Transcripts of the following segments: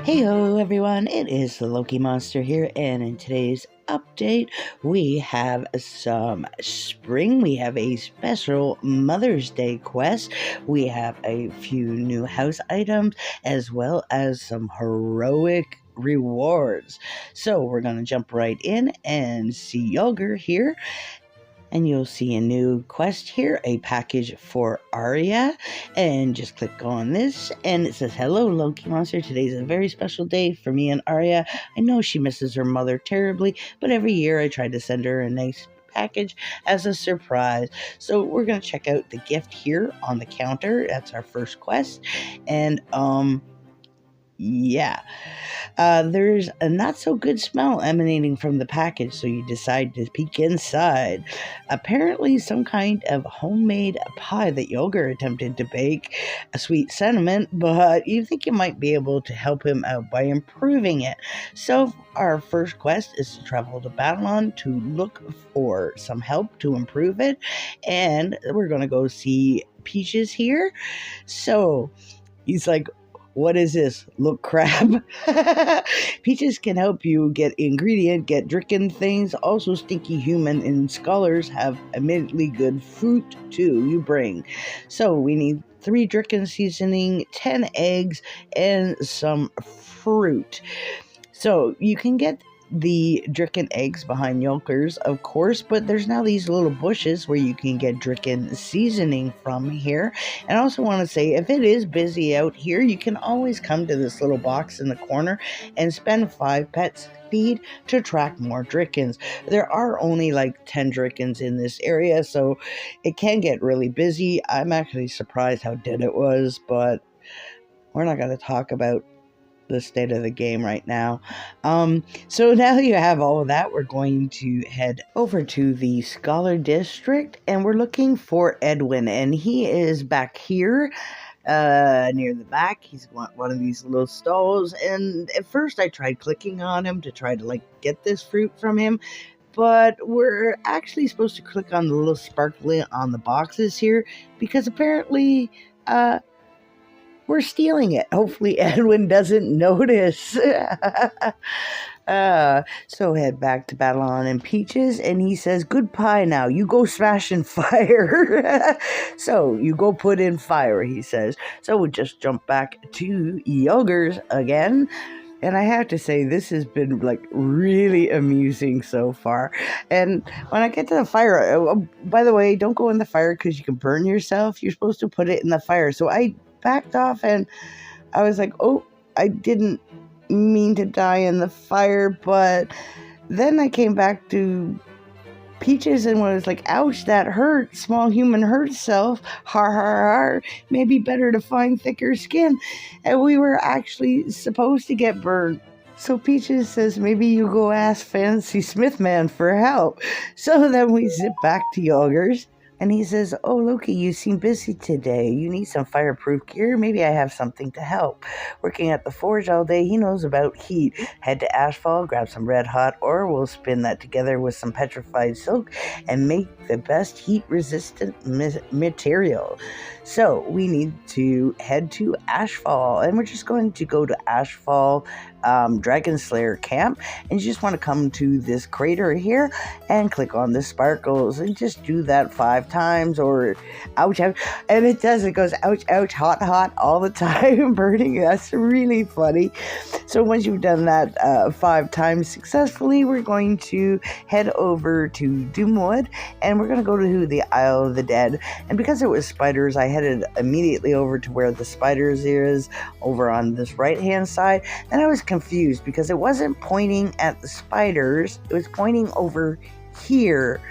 Heyo everyone, it is the Loki Monster here, and in today's update we have some spring. We have a special Mother's Day quest. We have a few new house items as well as some heroic rewards. So we're gonna jump right in and see Yogurt here. And you'll see a new quest here, a package for Arya. And just click on this and it says, "Hello, Loki Monster. Today's a very special day for me and Arya. I know she misses her mother terribly, but every year I try to send her a nice package as a surprise." So we're going to check out the gift here on the counter. That's our first quest. And, yeah. There's a not so good smell emanating from the package, so you decide to peek inside. Apparently some kind of homemade pie that Yogurt attempted to bake, a sweet sentiment, but you think you might be able to help him out by improving it. So our first quest is to travel to Babylon to look for some help to improve it, and we're going to go see Peaches here. So he's like, "What is this? Look crab." Peaches can help you get Dricken things. Also stinky human and scholars have immediately good fruit too you bring. So we need 3 Dricken seasoning, 10 eggs, and some fruit. So you can get the Dricken eggs behind Yolkers, of course, but there's now these little bushes where you can get Dricken seasoning from here. And I also want to say, if it is busy out here, you can always come to this little box in the corner and spend 5 pet feed to attract more Drickens. There are only like 10 Drickens in this area, so it can get really busy. I'm actually surprised how dead it was, but we're not going to talk about the state of the game right now. So now you have all of that, we're going to head over to the Scholar District, and we're looking for Edwin, and he is back here near the back. He's one of these little stalls, and at first I tried clicking on him to try to like get this fruit from him, but we're actually supposed to click on the little sparkly on the boxes here, because apparently we're stealing it. Hopefully Edwin doesn't notice. So head back to Babylon and Peaches, and he says, "Good pie now. You go smash in fire." So you go put in fire, he says. So we'll just jump back to Yogur's again. And I have to say, this has been like really amusing so far. And when I get to the fire, by the way, don't go in the fire because you can burn yourself. You're supposed to put it in the fire. So I backed off and I was like, oh, I didn't mean to die in the fire. But then I came back to Peaches and was like, ouch, that hurt. Small human hurt self. Har har har. Maybe better to find thicker skin. And we were actually supposed to get burned. So Peaches says, maybe you go ask Fancy Smithman for help. So then we zip back to Yogur's. And he says, "Oh, Loki, you seem busy today. You need some fireproof gear? Maybe I have something to help. Working at the forge all day, he knows about heat. Head to Ashfall, grab some red hot ore. We'll spin that together with some petrified silk and make the best heat-resistant material." So we need to head to Ashfall, and we're just going to go to Ashfall Dragon Slayer camp, and you just want to come to this crater here and click on the sparkles and just do that 5 times, or ouch ouch, and it goes ouch ouch, hot hot all the time, burning. That's really funny. So once you've done that 5 times successfully, we're going to head over to Doomwood, and we're going to go to the Isle of the Dead. And because it was spiders, I headed immediately over to where the spiders is, over on this right hand side, and I was confused because it wasn't pointing at the spiders, it was pointing over here.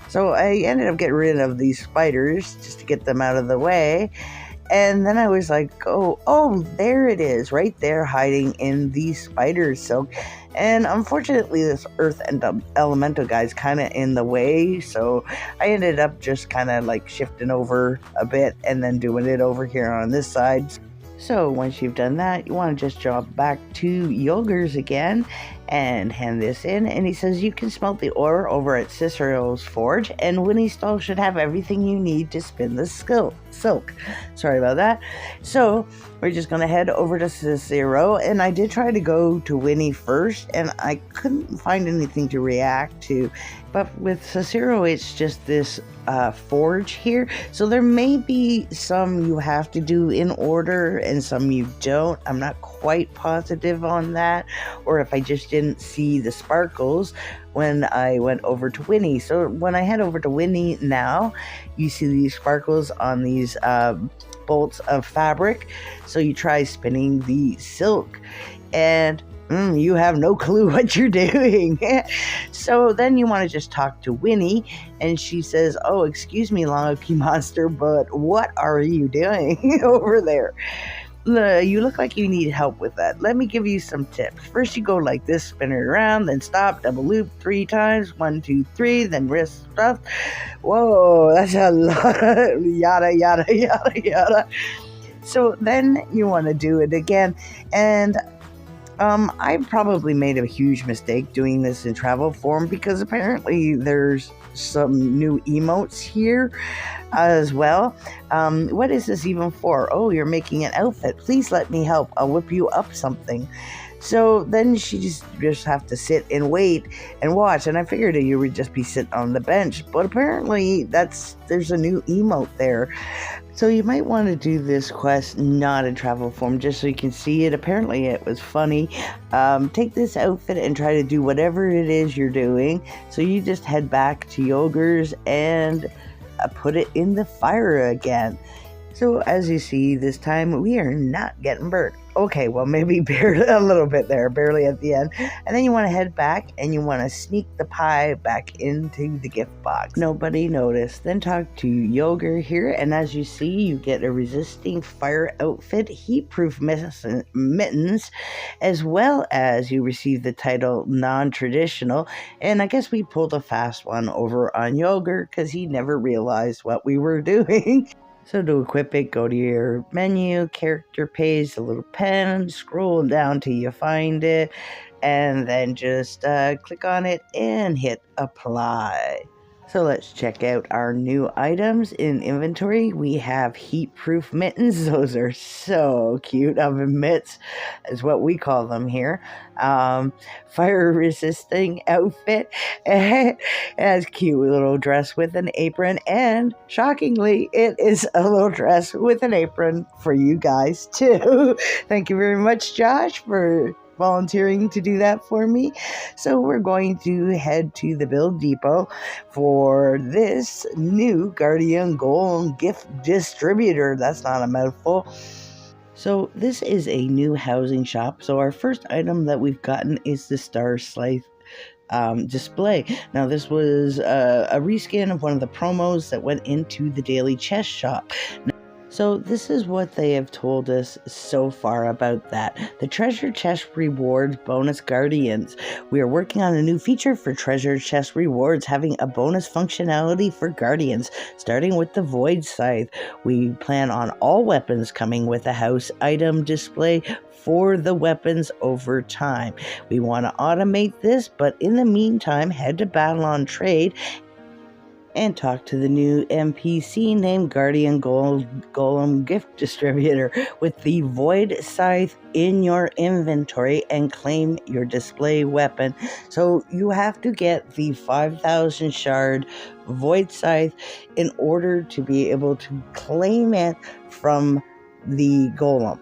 So I ended up getting rid of these spiders just to get them out of the way. And then I was like, oh, there it is, right there, hiding in the spider silk. And unfortunately, this earth and elemental guy's kind of in the way, so I ended up just kind of like shifting over a bit and then doing it over here on this side. So once you've done that, you want to just jump back to Yogur's again, and hand this in. And he says, you can smelt the ore over at Cicero's forge, and Winnie's stall should have everything you need to spin the silk. Sorry about that. So we're just going to head over to Cicero, and I did try to go to Winnie first, and I couldn't find anything to react to. But with Cicero, it's just this forge here, so there may be some you have to do in order and some you don't. I'm not quite positive on that, or if I just didn't see the sparkles when I went over to Winnie. So when I head over to Winnie now, you see these sparkles on these bolts of fabric, so you try spinning the silk, and you have no clue what you're doing. So then you want to just talk to Winnie, and she says, oh, excuse me, Loki Monster, but what are you doing over there? You look like you need help with that. Let me give you some tips. First, you go like this, spin it around, then stop, double loop 3 times, 1, 2, 3, then wrist stuff. Whoa, that's a lot of yada, yada, yada, yada. So then you want to do it again, and I probably made a huge mistake doing this in travel form, because apparently there's some new emotes here as well. What is this even for? Oh, you're making an outfit. Please let me help. I'll whip you up something. So then she just have to sit and wait and watch. And I figured you would just be sitting on the bench, but apparently there's a new emote there. So you might want to do this quest not in travel form, just so you can see it. Apparently it was funny. Take this outfit and try to do whatever it is you're doing. So you just head back to Yogur's and put it in the fire again. So as you see, this time we are not getting burnt. Okay, well, maybe barely, a little bit there, barely at the end. And then you want to head back and you want to sneak the pie back into the gift box. Nobody noticed. Then talk to Yogurt here, and as you see, you get a resisting fire outfit, heat-proof mittens, as well as you receive the title non-traditional. And I guess we pulled a fast one over on Yogurt because he never realized what we were doing. So to equip it, go to your menu, character page, the little pen, scroll down till you find it, and then just click on it and hit apply. So let's check out our new items in inventory. We have heat-proof mittens. Those are so cute. Oven mitts is what we call them here. Fire-resisting outfit. It has a cute little dress with an apron. And shockingly, it is a little dress with an apron for you guys too. Thank you very much, Josh, for volunteering to do that for me. So we're going to head to the Build Depot for this new Guardian Golem gift distributor. That's not a mouthful. So this is a new housing shop. So our first item that we've gotten is the Star Scythe display. Now this was a reskin of one of the promos that went into the daily chest shop. So this is what they have told us so far about that. The Treasure Chest Rewards Bonus Guardians. We are working on a new feature for Treasure Chest Rewards, having a bonus functionality for Guardians, starting with the Void Scythe. We plan on all weapons coming with a house item display for the weapons over time. We want to automate this, but in the meantime, head to Battle on Trade and talk to the new NPC named Guardian Golem Gift Distributor with the Void Scythe in your inventory and claim your display weapon. So you have to get the 5,000 shard Void Scythe in order to be able to claim it from the Golem.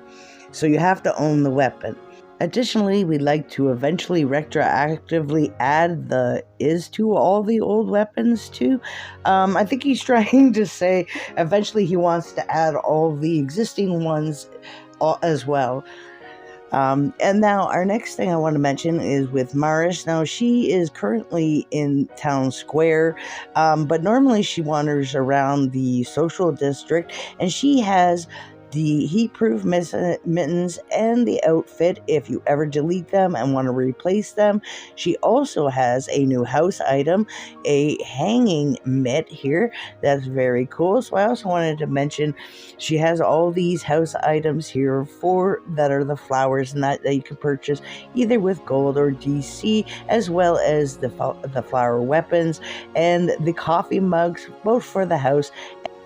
So you have to own the weapon. Additionally, we'd like to eventually retroactively add the is to all the old weapons too. I think he's trying to say eventually he wants to add all the existing ones as well. And now our next thing I want to mention is with Marish. Now she is currently in Town Square, but normally she wanders around the social district, and she has the heat-proof mittens, and the outfit if you ever delete them and want to replace them. She also has a new house item, a hanging mitt here. That's very cool. So I also wanted to mention she has all these house items here that are the flowers and that you can purchase either with gold or DC, as well as the flower weapons and the coffee mugs, both for the house,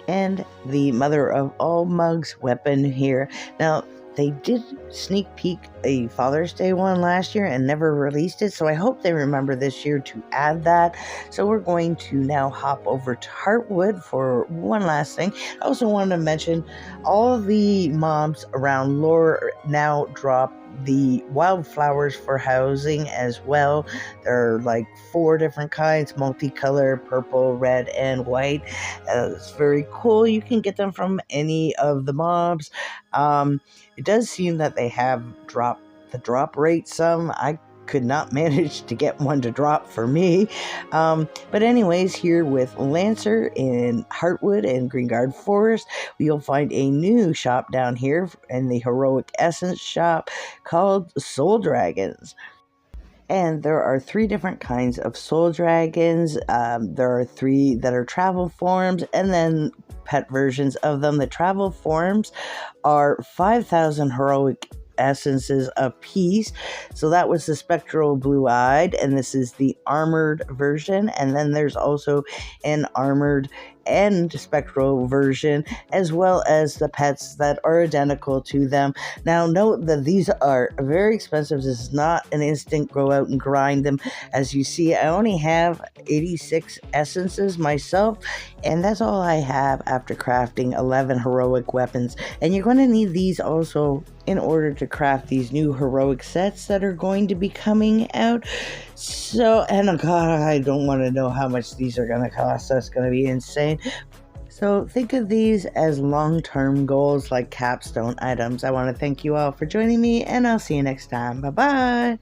and the mother of all mugs weapon here. Now, they did sneak peek a Father's Day one last year and never released it, so I hope they remember this year to add that. So we're going to now hop over to Heartwood for one last thing. I also wanted to mention all of the mobs around Lore now drop the wildflowers for housing as well. There are like 4 different kinds, multicolor, purple, red, and white. It's very cool. You can get them from any of the mobs. It does seem that they have dropped the drop rate some. I could not manage to get one to drop for me. But anyways, here with Lancer in Heartwood and Greengard Forest, you'll find a new shop down here in the Heroic Essence shop called Soul Dragons. And there are 3 different kinds of soul dragons. There are 3 that are travel forms, and then pet versions of them. The travel forms are 5,000 heroic essences apiece. So that was the spectral blue-eyed, and this is the armored version. And then there's also an armored and spectral version, as well as the pets that are identical to them. Now note that these are very expensive. This is not an instant go out and grind them. As you see, I only have 86 essences myself, and that's all I have after crafting 11 heroic weapons. And you're going to need these also in order to craft these new heroic sets that are going to be coming out. So, and God, I don't want to know how much these are going to cost. That's going to be insane. So think of these as long-term goals like capstone items. I want to thank you all for joining me, and I'll see you next time. Bye-bye.